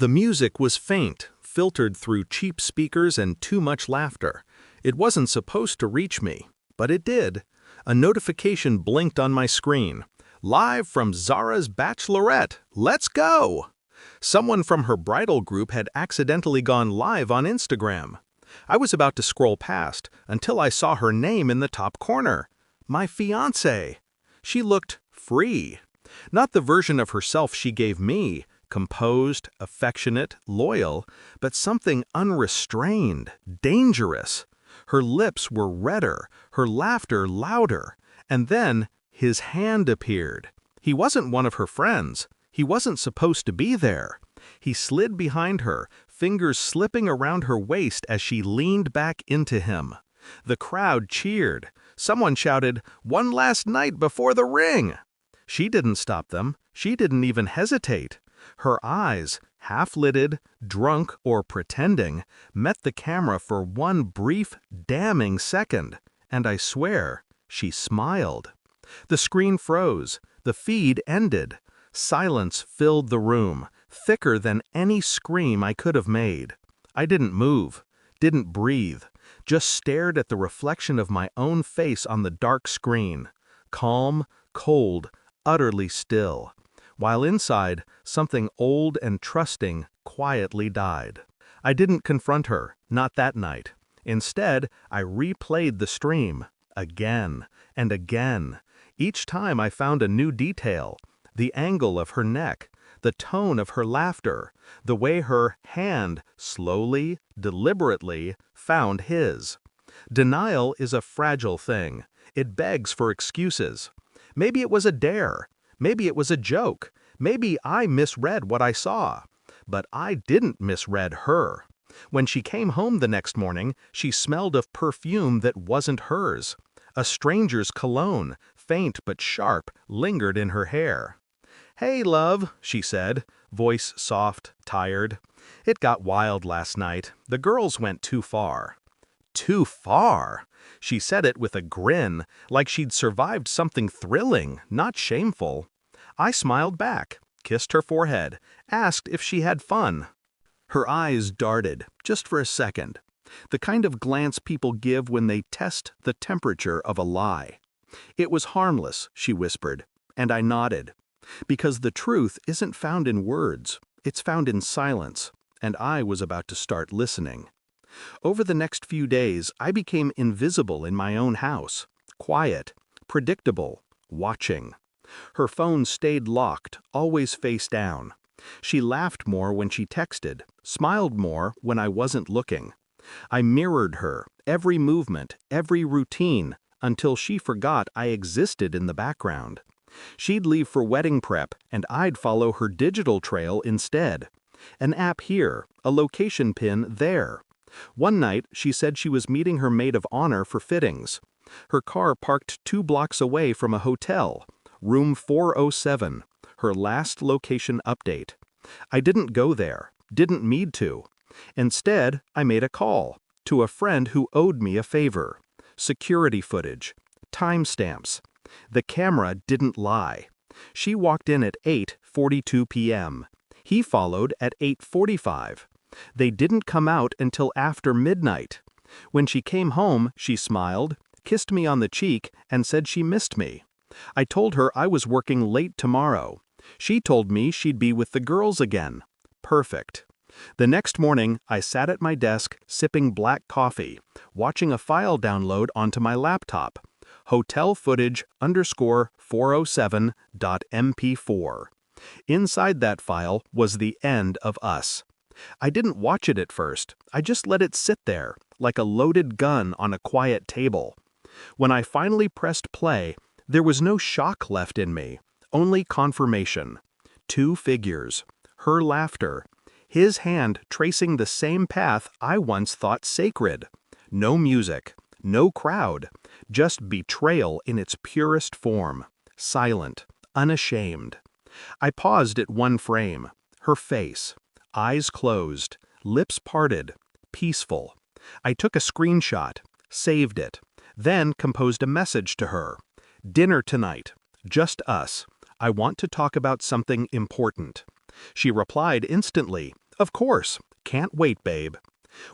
The music was faint, filtered through cheap speakers and too much laughter. It wasn't supposed to reach me, but it did. A notification blinked on my screen. Live from Zara's Bachelorette. Let's go! Someone from her bridal group had accidentally gone live on Instagram. I was about to scroll past until I saw her name in the top corner. My fiancée. She looked free. Not the version of herself she gave me, composed, affectionate, loyal, but something unrestrained, dangerous. Her lips were redder, her laughter louder, and then his hand appeared. He wasn't one of her friends. He wasn't supposed to be there. He slid behind her, fingers slipping around her waist as she leaned back into him. The crowd cheered. Someone shouted, "One last night before the ring!" She didn't stop them. She didn't even hesitate. Her eyes, half-lidded, drunk or pretending, met the camera for one brief, damning second, and I swear, she smiled. The screen froze. The feed ended. Silence filled the room, thicker than any scream I could have made. I didn't move, didn't breathe, just stared at the reflection of my own face on the dark screen, calm, cold, utterly still, while inside, something old and trusting quietly died. I didn't confront her, not that night. Instead, I replayed the stream, again and again. Each time I found a new detail, the angle of her neck, the tone of her laughter, the way her hand slowly, deliberately found his. Denial is a fragile thing. It begs for excuses. Maybe it was a dare. Maybe it was a joke. Maybe I misread what I saw. But I didn't misread her. When she came home the next morning, she smelled of perfume that wasn't hers. A stranger's cologne, faint but sharp, lingered in her hair. "Hey, love," she said, voice soft, tired. "It got wild last night. The girls went too far." Too far? She said it with a grin, like she'd survived something thrilling, not shameful. I smiled back, kissed her forehead, asked if she had fun. Her eyes darted, just for a second. The kind of glance people give when they test the temperature of a lie. "It was harmless," she whispered, and I nodded. Because the truth isn't found in words, it's found in silence, and I was about to start listening. Over the next few days, I became invisible in my own house, quiet, predictable, watching. Her phone stayed locked, always face down. She laughed more when she texted, smiled more when I wasn't looking. I mirrored her, every movement, every routine, until she forgot I existed in the background. She'd leave for wedding prep, and I'd follow her digital trail instead. An app here, a location pin there. One night, she said she was meeting her maid of honor for fittings. Her car parked 2 blocks away from a hotel, room 407, her last location update. I didn't go there, didn't need to. Instead, I made a call to a friend who owed me a favor. Security footage, timestamps. The camera didn't lie. She walked in at 8:42 p.m. He followed at 8:45. They didn't come out until after midnight. When she came home, she smiled, kissed me on the cheek, and said she missed me. I told her I was working late tomorrow. She told me she'd be with the girls again. Perfect. The next morning, I sat at my desk, sipping black coffee, watching a file download onto my laptop. Hotel footage _407.mp4. Inside that file was the end of us. I didn't watch it at first. I just let it sit there, like a loaded gun on a quiet table. When I finally pressed play, there was no shock left in me, only confirmation. 2 figures. Her laughter. His hand tracing the same path I once thought sacred. No music. No crowd. Just betrayal in its purest form. Silent. Unashamed. I paused at one frame. Her face. Eyes closed. Lips parted. Peaceful. I took a screenshot. Saved it. Then composed a message to her. "Dinner tonight. Just us. I want to talk about something important." She replied instantly, Of course. Can't wait, babe.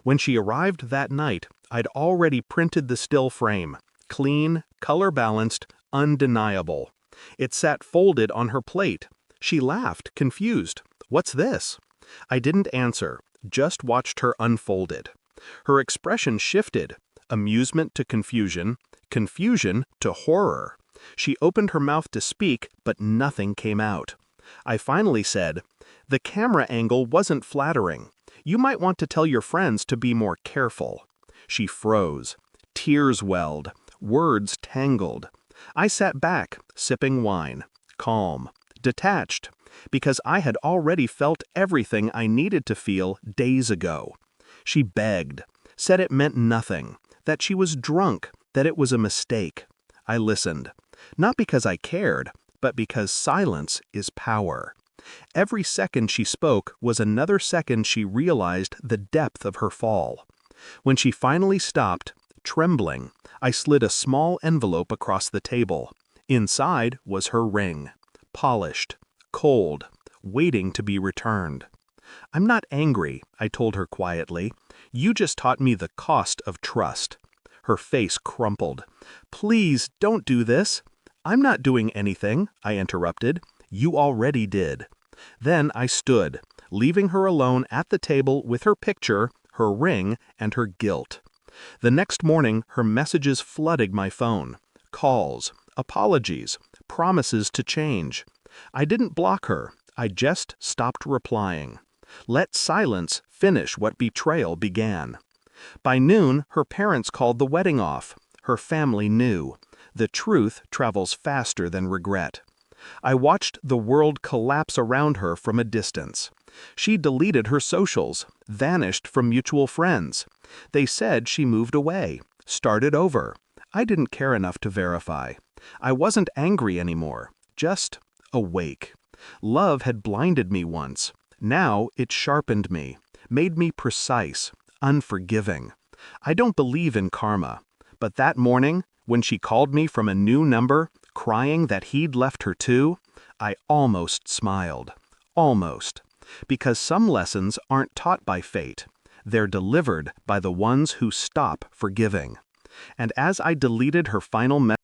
When she arrived that night, I'd already printed the still frame. Clean, color-balanced, undeniable. It sat folded on her plate. She laughed, confused. "What's this?" I didn't answer, just watched her unfold it. Her expression shifted, amusement to confusion, confusion to horror. She opened her mouth to speak, but nothing came out. I finally said, "The camera angle wasn't flattering. You might want to tell your friends to be more careful." She froze. Tears welled. Words tangled. I sat back, sipping wine. Calm. Detached. Because I had already felt everything I needed to feel days ago. She begged. Said it meant nothing. That she was drunk. That it was a mistake. I listened. Not because I cared, but because silence is power. Every second she spoke was another second she realized the depth of her fall. When she finally stopped, trembling, I slid a small envelope across the table. Inside was her ring. Polished, cold, waiting to be returned. "I'm not angry," I told her quietly. "You just taught me the cost of trust." Her face crumpled. "Please, don't do this." "I'm not doing anything," I interrupted. "You already did." Then I stood, leaving her alone at the table with her picture, her ring, and her guilt. The next morning, her messages flooded my phone. Calls, apologies, promises to change. I didn't block her. I just stopped replying. Let silence finish what betrayal began. By noon, her parents called the wedding off. Her family knew. The truth travels faster than regret. I watched the world collapse around her from a distance. She deleted her socials, vanished from mutual friends. They said she moved away, started over. I didn't care enough to verify. I wasn't angry anymore, just awake. Love had blinded me once. Now it sharpened me, made me precise, unforgiving. I don't believe in karma. But that morning, when she called me from a new number, crying that he'd left her too, I almost smiled. Almost. Because some lessons aren't taught by fate. They're delivered by the ones who stop forgiving. And as I deleted her final message,